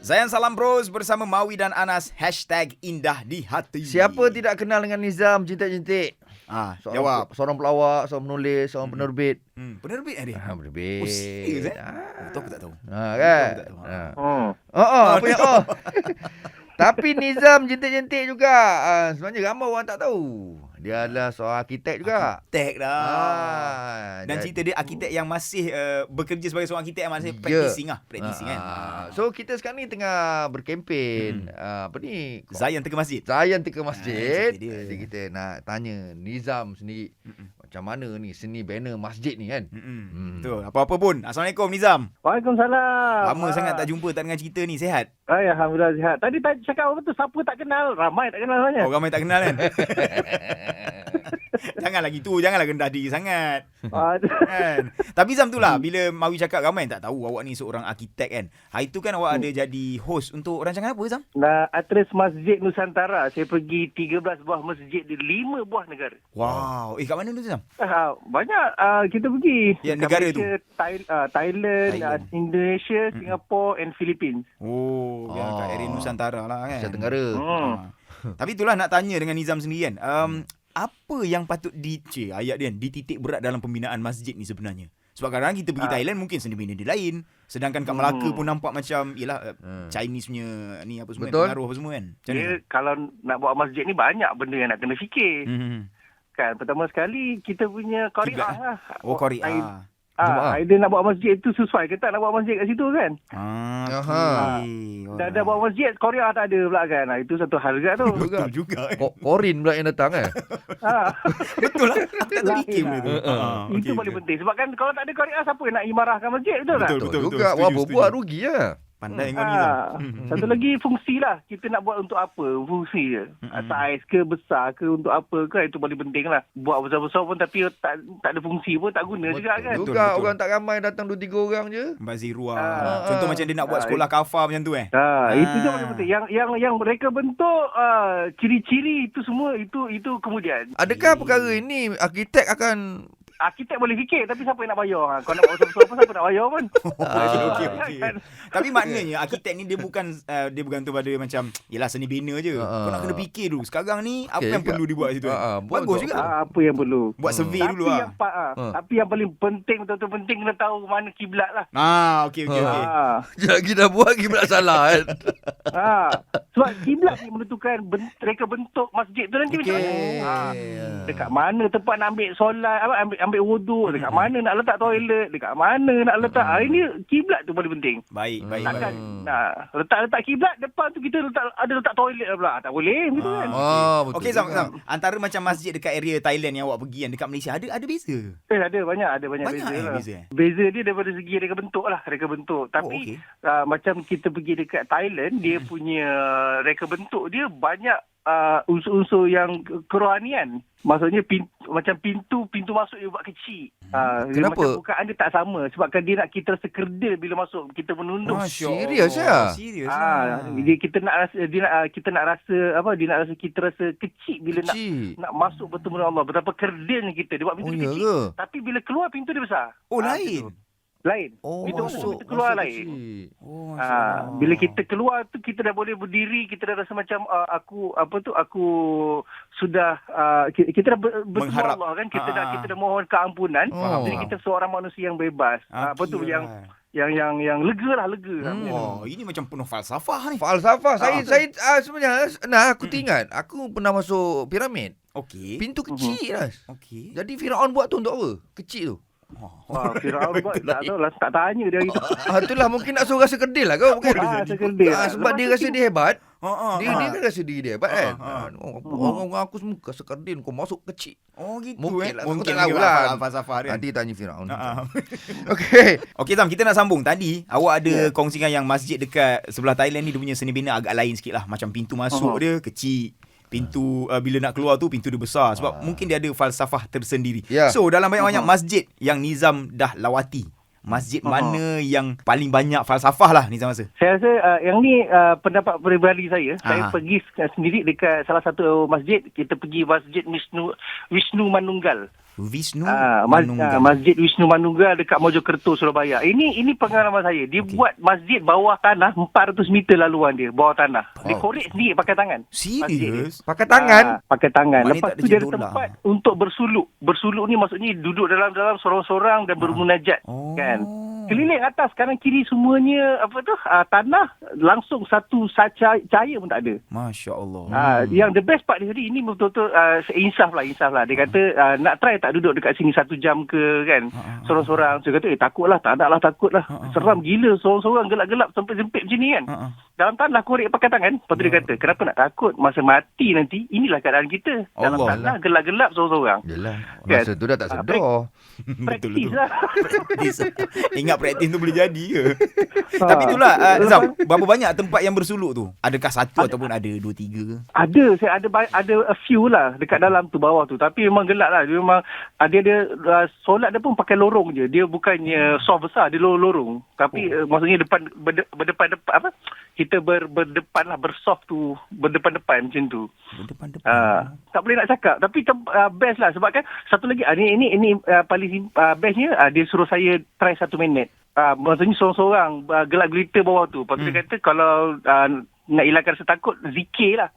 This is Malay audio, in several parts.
Zayan Salam Bros bersama Mawi dan Anas. #Indah di hati. Siapa tidak kenal dengan Nizam Cinta-Cintik? Jawab. Seorang pelawak, seorang penulis, seorang penerbit. Penerbit dia? Penerbit. Oh, serius Betul aku tak tahu. Kan? Betul aku tak tahu. Apa yang Tapi Nizam Cinta-Cintik juga. Sebenarnya ramai orang tak tahu. Dia adalah seorang arkitek juga. Arkitek dah. Dan cerita dia arkitek yang masih bekerja sebagai seorang arkitek yang masih practicing kan. So kita sekarang ni tengah berkempen. Apa ni? Zayan Tengah Masjid. Zayan Tengah Masjid. Jadi kita nak tanya Nizam sendiri. Macam mana ni seni banner masjid ni kan? Betul. Apa-apa pun. Assalamualaikum Nizam. Waalaikumsalam. Lama sangat tak jumpa, tak dengar cerita ni. Sihat? Alhamdulillah sihat. Tadi cakap apa tu? Siapa tak kenal? Ramai tak kenal sebenarnya. Oh, ramai tak kenal kan? Janganlah gitu. Janganlah rendah diri sangat. Kan? Tapi Zam tu lah, bila Mawi cakap ramai tak tahu awak ni seorang arkitek kan. Hari tu kan awak ada jadi host untuk rancangan apa Zam? Atres Masjid Nusantara. Saya pergi 13 buah masjid di 5 buah negara. Wow. Kat mana tu Zam? Banyak kita pergi. Ya, negara tu? Thailand, Indonesia, Singapura and Philippines. Oh, kat area Nusantara lah kan. Asia Tenggara. Tapi itulah nak tanya dengan Nizam sendiri kan. Apa yang patut ayat dia kan, dititik berat dalam pembinaan masjid ni sebenarnya? Sebab kadang-kadang kita pergi Thailand mungkin seni bina dia lain. Sedangkan kat Melaka pun nampak macam Chinese punya ni apa semua, pengaruh apa semua kan. Kalau nak buat masjid ni banyak benda yang nak kena fikir. Kan pertama sekali kita punya qari'ah lah. Oh, qari'ah. Dia nak buat masjid tu sesuai ke tak nak buat masjid kat situ kan? Dah buat masjid, qari'ah tak ada pula kan? Itu satu hal juga tu. Betul juga. Korin pula yang datang Betul lah. Aku tak terfikir benda tu. Itu paling penting. Sebab kan kalau tak ada qari'ah, siapa yang nak imarahkan masjid? Betul tak? Betul juga. Wah, buat rugi lah. Pandai kau ni Zam. Satu lagi fungsi lah. Kita nak buat untuk apa? Fungsi je. Saiz ke besar ke untuk apa ke, itu paling penting lah. Buat besar-besar pun tapi tak ada fungsi pun tak guna juga kan. Juga orang tak ramai datang 2-3 orang je. Bazirua. Contoh macam dia nak buat sekolah kafar macam tu Itu je paling penting. Yang mereka bentuk ciri-ciri itu semua itu kemudian. Adakah perkara ini arkitek akan arkitek boleh fikir tapi siapa yang nak bayar? Kau nak buat besar-besar pun siapa nak bayar pun? Okey. Tapi maknanya arkitek ni dia bukan tu pada macam yalah seni bina je. Kau nak kena fikir dulu. Sekarang ni apa yang perlu dibuat situ? Bagus juga. Apa yang perlu? Buat survey dulu lah. Tapi yang paling penting, betul-betul penting kena tahu mana kiblat lah. Okey. Lagi dah buat kiblat salah kan. Sebab kiblat ni menentukan reka bentuk masjid tu nanti macam mana. Dekat mana tempat nak ambil solat, ambil wuduk, dekat mana nak letak toilet, dekat mana nak letak. Ini kiblat tu paling penting. Baik. Takkan letak kiblat depan tu kita letak toilet pula. Tak boleh gitu kan. Okey Zam, antara macam masjid dekat area Thailand yang awak pergi yang dekat Malaysia ada beza? Ada banyak beza lah. Beza dia daripada segi reka bentuk lah, Tapi macam kita pergi dekat Thailand, dia punya reka bentuk dia banyak unsur-unsur yang kerohanian. Maksudnya macam pintu masuk dia buat kecil. Kenapa? Macam bukaan dia tak sama. Sebabkan dia nak kita rasa kerdil bila masuk. Kita menunduk. Serius lah. Kita nak rasa kita rasa kecil bila nak masuk bertemu dengan Allah. Betapa kerdilnya kita. Dia buat pintu dia kecil. Tapi bila keluar pintu dia besar. Lain. Pintu keluar lain. Bila kita keluar tu kita dah boleh berdiri, kita dah rasa macam aku sudah kita dah bersama Allah kan, kita dah mohon keampunan. Jadi kita seorang manusia yang bebas. Yang lega. Ini macam penuh falsafah ni. Saya sebenarnya aku teringat aku pernah masuk piramid. Okey. Pintu kecil lah. Okey. Jadi Firaun buat tu untuk apa? Kecil tu. Firaun buat tak tahu lah, tak tanya dia gitu. Itulah mungkin nak suruh rasa kerdil lah kau. Rasa kerdil. Sebab dia rasa dia hebat. Dia kan rasa diri dia hebat kan. Orang aku semua rasa kerdil, kau masuk kecil. Gitu. Mungkin lah. Mungkin lah falsafah dia. Nanti tanya Firaun. Okey Zam, kita nak sambung. Tadi awak ada kongsikan yang masjid dekat sebelah Thailand ni dia punya seni bina agak lain sikit lah. Macam pintu masuk dia kecil. Pintu bila nak keluar tu pintu dia besar sebab mungkin dia ada falsafah tersendiri. So dalam banyak-banyak masjid yang Nizam dah lawati, masjid mana yang paling banyak falsafah lah Nizam rasa? Saya rasa yang ni pendapat peribadi saya. Saya pergi sendiri dekat salah satu masjid. Kita pergi masjid Wisnu Manunggal. Wisnu Masjid Wisnu Manunggal dekat Mojokerto, Surabaya. Ini pengalaman saya. Dia buat masjid bawah tanah 400 meter laluan dia, bawah tanah. Dia korek sendiri pakai tangan. Serius? Pakai tangan? Pakai tangan. Maknanya Lepas tak ada tu dia ada cendol tempat untuk bersuluk. Bersuluk ni maksudnya duduk dalam sorang-sorang dan bermunajat. Kan? Keliling atas kanan kiri semuanya tanah, langsung satu cahaya pun tak ada. Masya Allah. Yang the best part dia tadi, ini betul-betul insaf lah. Dia kata nak try tak duduk dekat sini 1 jam ke kan, sorang-sorang. Saya kata takut lah, tak nak lah, takut lah. Seram gila sorang-sorang gelap-gelap sampai sempit macam ni kan. Dalam tanah korek pakai tangan. Lepas tu dia kata, kenapa nak takut, masa mati nanti inilah keadaan kita. Dalam tanah gelap-gelap sorang-sorang. Yelah, masa tu dah tak sedar. Praktis lah. Ingat praktis tu boleh jadi ke? Tapi itulah Zam, berapa banyak tempat yang bersuluk tu? Adakah satu ataupun ada 2, 3 ke? Ada, saya ada a few lah dekat dalam tu, bawah tu. Tapi memang gelap lah. Dia memang dia solat dia pun pakai lorong je. Dia bukannya soft besar, dia lorong. Tapi maksudnya berdepan kita berdepan lah, bersoft tu, berdepan-depan macam tu. Berdepan-depan. Tak boleh nak cakap. Tapi best lah. Sebab kan satu lagi, ini paling bestnya, dia suruh saya try 1 minit. Maksudnya seorang-seorang gelap gelita bawah tu. Lepas tu dia kata kalau nak hilangkan rasa takut, zikir lah.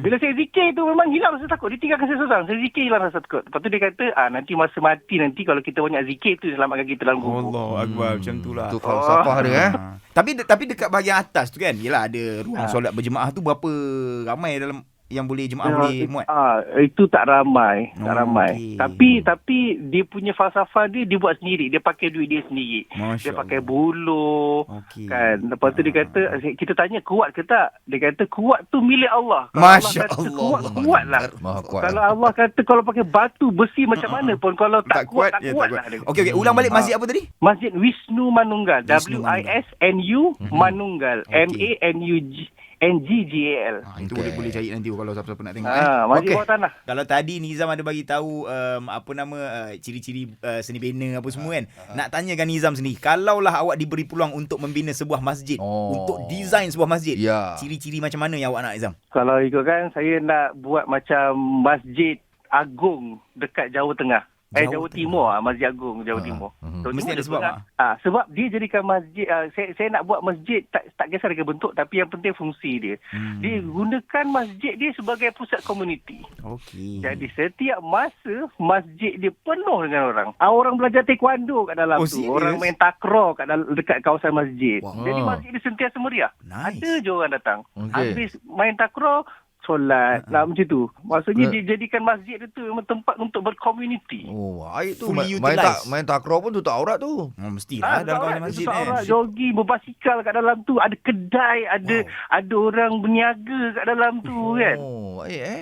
Bila saya zikir tu memang hilang rasa takut. Dia tinggalkan saya seorang. Saya zikir hilang rasa takut. Lepas tu dia kata nanti masa mati nanti kalau kita banyak zikir tu selamatkan kita dalam kubur. Allah Akbar. Macam tu lah. Tu falsafah dia Tapi dekat bahagian atas tu kan, yelah ada ruang solat berjemaah tu, berapa ramai dalam yang boleh jemaah boleh muat? Itu tak ramai, Okay. Tapi dia punya falsafah dia buat sendiri. Dia pakai duit dia sendiri. Masya dia pakai Allah. buluh. Okay. Kan. Lepas tu dia kata, kita tanya kuat ke tak? Dia kata kuat tu milik Allah. Kalau Masya Allah kata Allah. kuat lah. Maha kuat. Kalau Allah kata kalau pakai batu besi macam mana pun, kalau tak kuat tak kuat lah. Okey, ulang balik masjid apa tadi? Masjid Wisnu Manunggal. Wisnu WISNU Manunggal. Okey. MANUNGGAL. Itu boleh cari nanti kalau siapa-siapa nak tengok. Masjid Okey. bawah tanah. Kalau tadi Nizam ada bagi tahu ciri-ciri seni bina apa semua kan. Nak tanyakan Nizam sendiri, kalaulah awak diberi peluang untuk membina sebuah masjid, untuk design sebuah masjid, Ya. ciri-ciri macam mana yang awak nak, Nizam? Kalau ikutkan, saya nak buat macam Masjid Agung dekat Jawa Tengah. Jawa Timur, Masjid Agung Jawa Timur. Mesti ada sebab, sebab dia jadikan masjid, saya nak buat masjid tak kisah dengan bentuk, tapi yang penting fungsi dia. Dia gunakan masjid dia sebagai pusat komuniti. Okey. Jadi setiap masa masjid dia penuh dengan orang. Orang belajar taekwondo kat dalam tu. Serius? Orang main takraw dekat kawasan masjid. Wow. Jadi masjid dia sentiasa meriah. Nice. Ada je orang datang. Okey. Habis main takraw, solat lah macam tu. Maksudnya dia jadikan masjid itu memang tempat untuk berkomuniti. Air tu Fully main utilised. main takraw pun tutup aurat tu. Mestilah dalam kawasan masjid Orang jogging, berbasikal kat dalam tu. Ada kedai, ada orang berniaga kat dalam tu kan.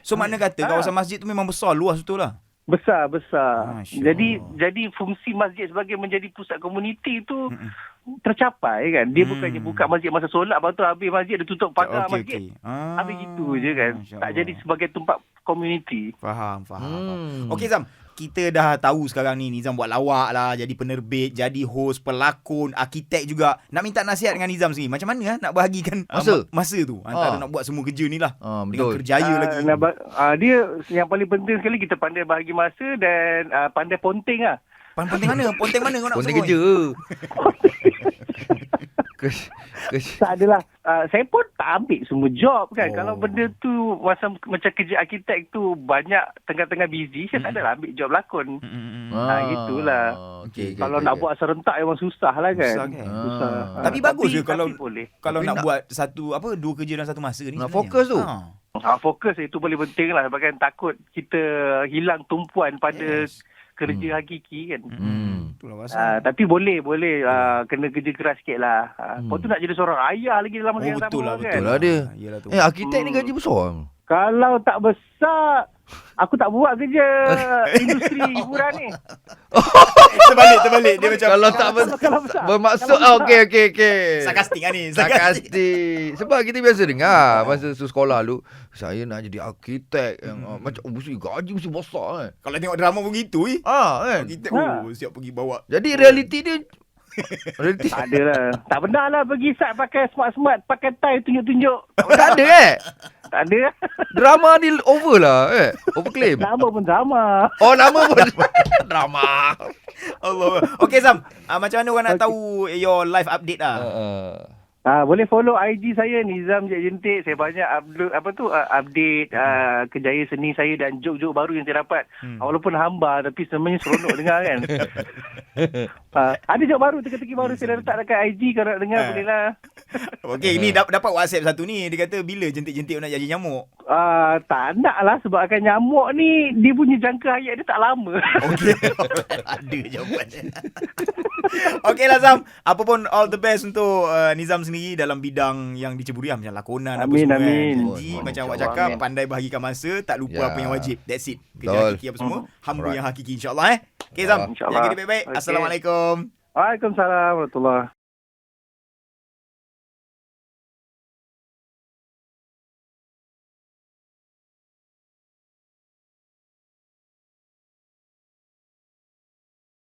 So makna kata kawasan masjid tu memang besar, luas betul lah. Besar. Masya Jadi fungsi masjid sebagai menjadi pusat komuniti tu tercapai kan. Dia bukannya buka masjid masa solat, lepas tu habis masjid dia tutup pagar masjid. Habis gitu je kan. Masya Tak Allah. jadi sebagai tempat komuniti. Faham. Okey Zam, kita dah tahu sekarang ni Nizam buat lawak lah, jadi penerbit, jadi host, pelakon, arkitek juga. Nak minta nasihat dengan Nizam sendiri, macam mana nak bahagikan masa tu antara nak buat semua kerja ni lah, dengan kerjaya lagi. Dia yang paling penting sekali, kita pandai bahagi masa dan pandai ponting lah. Ponteng mana kau nak Ponting sokong? kerja. Tak adalah. Saya pun tak ambil semua job kan. Oh. Kalau benda tu macam kerja arkitek tu banyak tengah-tengah busy, saya tak adalah ambil job lakon. Itulah. Okay, Kalau nak buat serentak memang susah lah kan. Susah kan? Susah. Tapi bagus je kalau boleh. Kalau Tapi nak nak- buat dua kerja dalam satu masa ni. Nak sebenarnya. fokus tu. Fokus itu paling penting lah. Sebab kan takut kita hilang tumpuan pada kerja hakiki kan. Itulah pasal. Tapi boleh kena kerja keras sikit lah. Lepas tu nak jadi seorang ayah lagi dalam masa yang sama betul lah, kan. Betul lah dia. Yelah tu. Arkitek ni gaji besar. Kalau tak besar, aku tak buat kerja industri hiburan ni. Terbalik dia macam Kalau tak Kalau besar. bermaksud okey. sarkastik lah ni. Sarkastik. Sebab kita biasa dengar masa sekolah dulu, saya nak jadi arkitek yang macam mesti gaji mesti besar kan. Kalau tengok drama pun gitu Kan. kita siap pergi bawa. Jadi realiti dia realiti Tak ada lah. Tak benar lah pergi sat pakai smart-smart, pakai tie tunjuk-tunjuk. tak ada Tak ada. Drama ni over lah. Overclaim. Nama pun sama. Oh, nama pun drama. Allah. Okay Sam, macam mana orang nak tahu your live update lah? Boleh follow IG saya Nizam Je Jentik. Saya banyak update kejayaan seni saya dan joke-joke baru yang saya dapat. Walaupun hamba tapi sebenarnya seronok dengar kan. Ada joke baru, teka-teki baru saya dah letak dekat IG. Kalau nak dengar boleh lah. Okay, ni dapat WhatsApp satu ni. Dia kata bila jentik-jentik nak jadi nyamuk? Tak nak lah sebab akan nyamuk ni dia punya jangka hayat dia tak lama. Okay. Ada jawapan. Okay lah Sam, apa pun all the best untuk Nizam sendiri dalam bidang yang diceburi lah, macam lakonan apa Amin, semua amin. kan. Janji macam awak cakap, Amin. pandai bahagikan masa, tak lupa Ya. apa yang wajib. That's it. Kerja Betul. hakiki apa semua, hamba Alright. yang hakiki insyaAllah. Okay Sam, InsyaAllah. jaga diri baik-baik. Okay. Assalamualaikum. Waalaikumsalam warahmatullahi